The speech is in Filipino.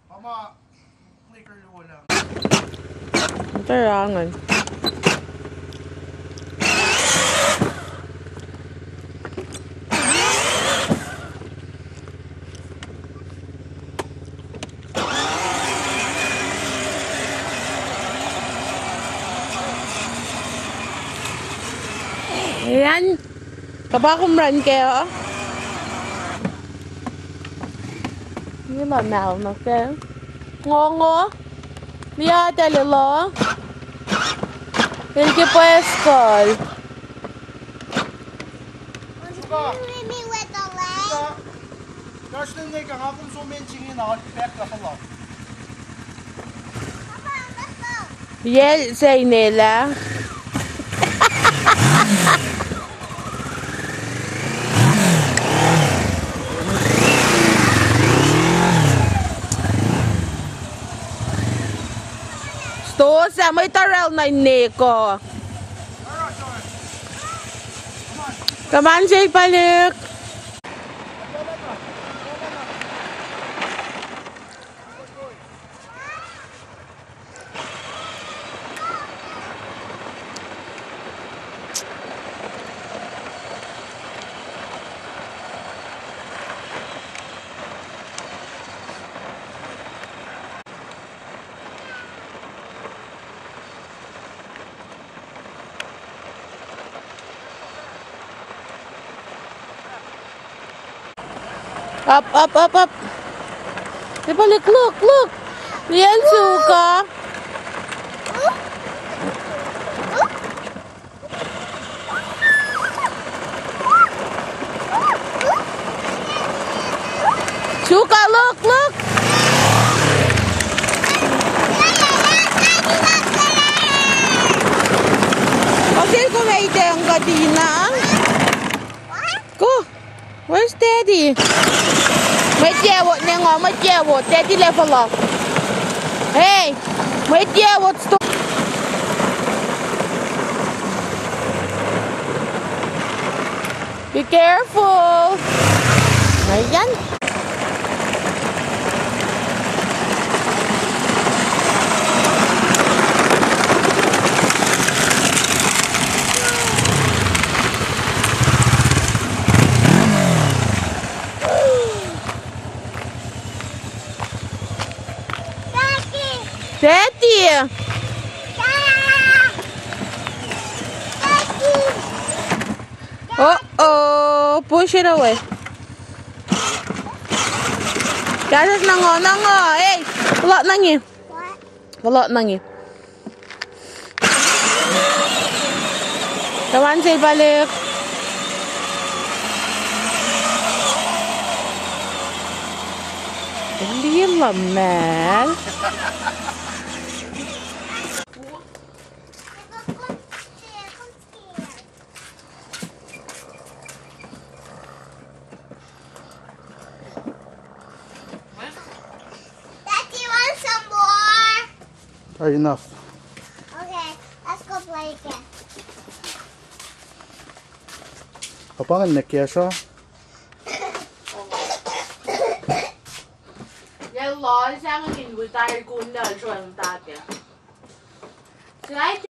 Mama, clicker luwa lang. Tarangan. Ayan. Kabakumran kayo. Ini mà mèo mà kêu ngon ngó via tele lo perché poi escol Gosh, then they can have them so mentioning out back up a lot. Yel say nila sto sa may taral na neko. Come on, say balik. Up, up, up, up. Say balik, look, look. Yan suka. Suka, look, look. Kasi kumaite ang kadina. Go. Where's Daddy? Mấy chia một nè ngồi mấy chia một Daddy level up. Hey, mấy chia một stop. Be careful. Ayan. Daddy! Uh-oh! Push it away. Gasas na nga. Hey! Wala na niya. Wala na niya. Kawan say balik. Hindi lamel. Enough. Okay, let's go play again. Apa nga neck siya? Yan lo, siya ang hinwitay ko na siya ang tatya.